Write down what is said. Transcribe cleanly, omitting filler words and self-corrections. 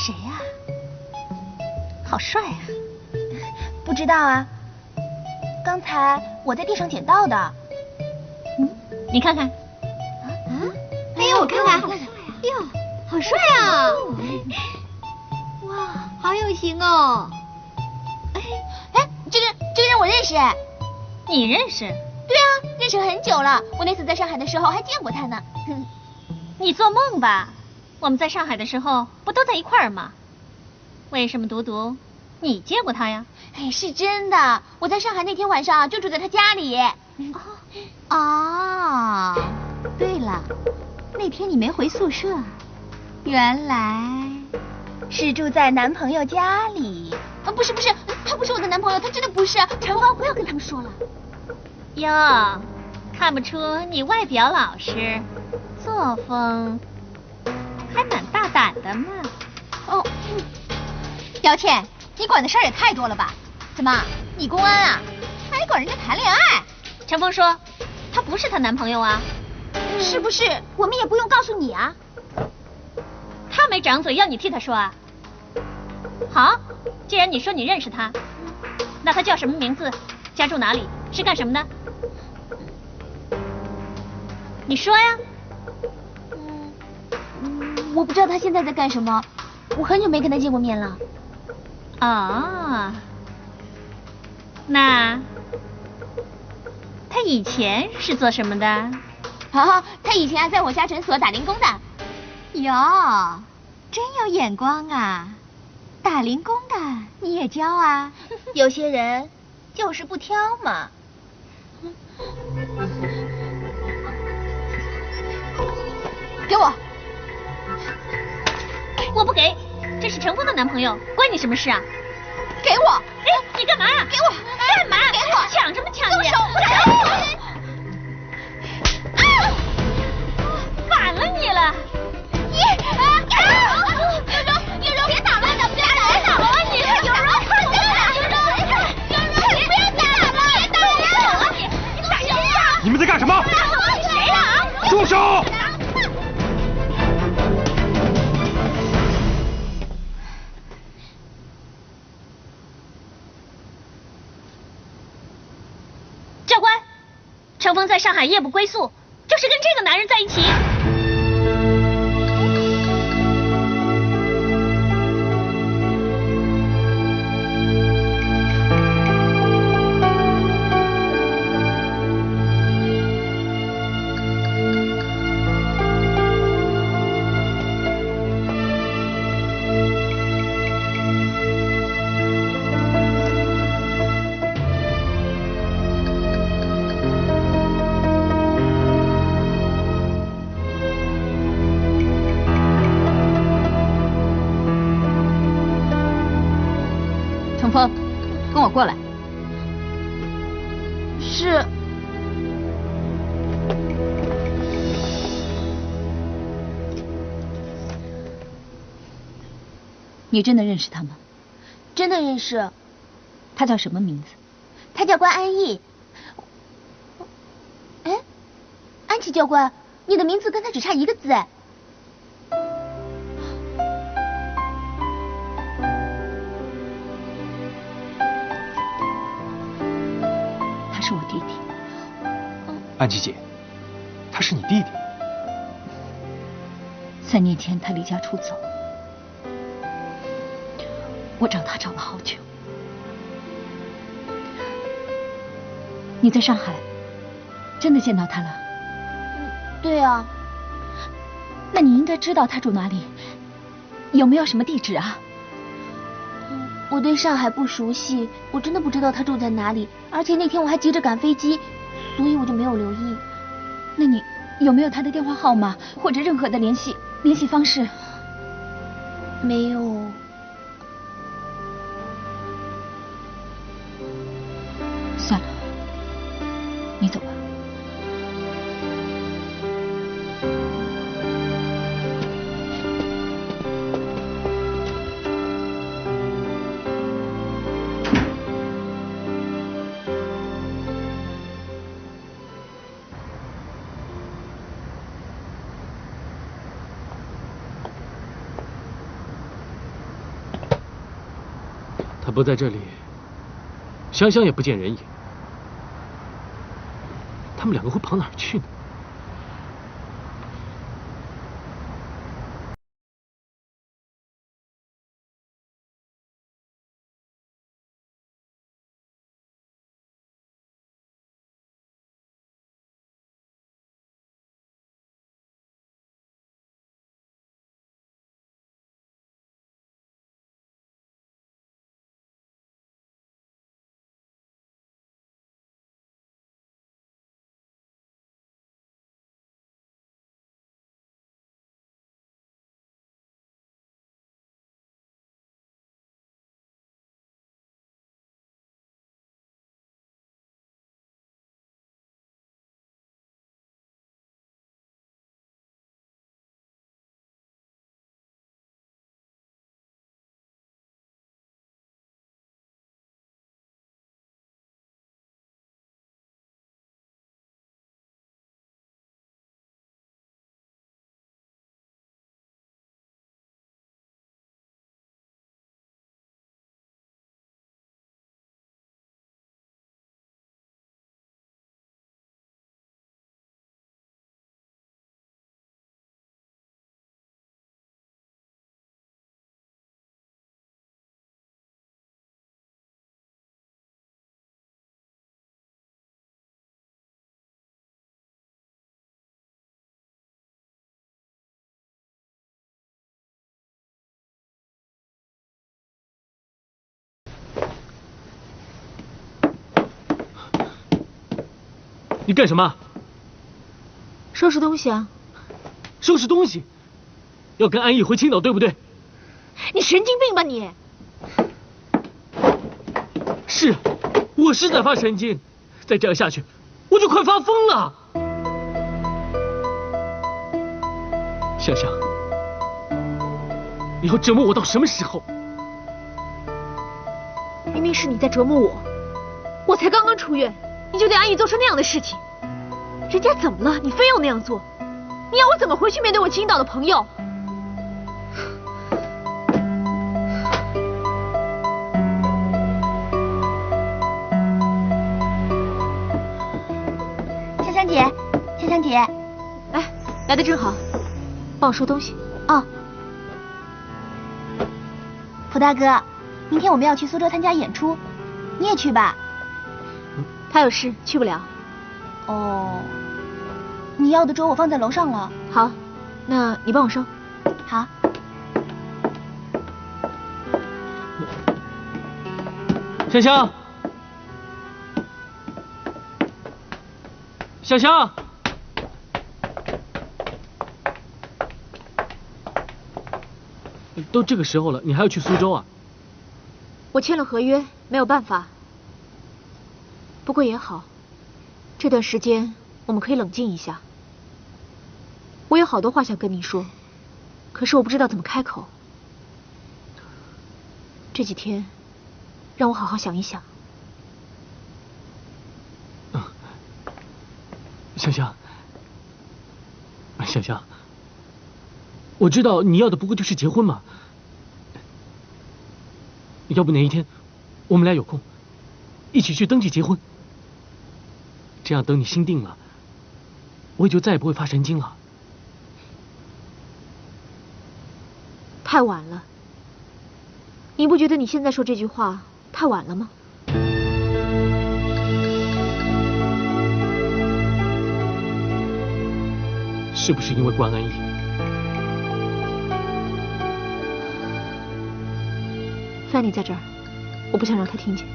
谁呀？好帅啊！不知道啊，刚才我在地上捡到的。你看看。哎呦，我看看，哟，好帅啊！哇，好有型哦！哎，这个人我认识。你认识？对啊，认识很久了。我那次在上海的时候还见过他呢。你做梦吧？我们在上海的时候不都在一块儿吗？为什么独独你见过他呀？哎，是真的。我在上海那天晚上就住在他家里。哦，对了，那天你没回宿舍，原来是住在男朋友家里。不是，他不是我的男朋友，他真的不是。陈芳，不要跟他们说了。哟，看不出你外表老实，作风还蛮大胆的嘛。哦，姚倩，你管的事儿也太多了吧？怎么，你公安啊？还管人家谈恋爱？陈峰说，他不是她男朋友啊。是不是？我们也不用告诉你啊。他没长嘴，要你替他说啊？好，既然你说你认识他，那他叫什么名字？家住哪里？是干什么的？你说呀。我不知道他现在在干什么，我很久没跟他见过面了。哦，那他以前是做什么的？啊，他以前在我家诊所打零工的。哟，真有眼光啊！打零工的你也教啊？有些人就是不挑嘛。给我！我不给，这是陈峰的男朋友，关你什么事啊？给我！哎，你干嘛呀？给我！干嘛？给我！抢什么抢？松手！反了你了！有人！别打了，别打了！你有人看我了！不要打了！别打了！你打谁呀？你们在干什么？谁呀？住手！教官，陈峰在上海夜不归宿，就是跟这个男人在一起。程峰，跟我过来。是。你真的认识他吗？真的认识。他叫什么名字？他叫关安逸。哎，安琪教官，你的名字跟他只差一个字哎。他是我弟弟。安琪姐，他是你弟弟。3年前他离家出走，我找他找了好久。你在上海真的见到他了？对啊。那你应该知道他住哪里，有没有什么地址啊？我对上海不熟悉，我真的不知道他住在哪里，而且那天我还急着赶飞机，所以我就没有留意。那你有没有他的电话号码或者任何的联系方式？没有。算了，你走吧。不在这里，香香也不见人影，他们两个会跑哪儿去呢？你干什么？收拾东西啊。收拾东西？要跟安逸回青岛，对不对？你神经病吧你！是，我是在发神经。再这样下去，我就快发疯了。香香，你要折磨我到什么时候？明明是你在折磨我，我才刚刚出院，你就对安逸做出那样的事情。人家怎么了？你非要那样做？你要我怎么回去面对我青岛的朋友？香香姐，香香姐，哎，来的正好，帮我收东西。哦，蒲大哥，明天我们要去苏州参加演出，你也去吧。他有事去不了。哦，你要的粥我放在楼上了。好，那你帮我收。好。香香，香香，都这个时候了，你还要去苏州啊？我签了合约，没有办法。不过也好，这段时间我们可以冷静一下。我有好多话想跟你说，可是我不知道怎么开口。这几天，让我好好想一想。香香，香香，我知道你要的不过就是结婚嘛。要不哪一天，我们俩有空，一起去登记结婚。这样等你心定了，我也就再也不会发神经了。太晚了，你不觉得你现在说这句话太晚了吗？是不是因为关安逸？Fanny 在这儿，我不想让他听见。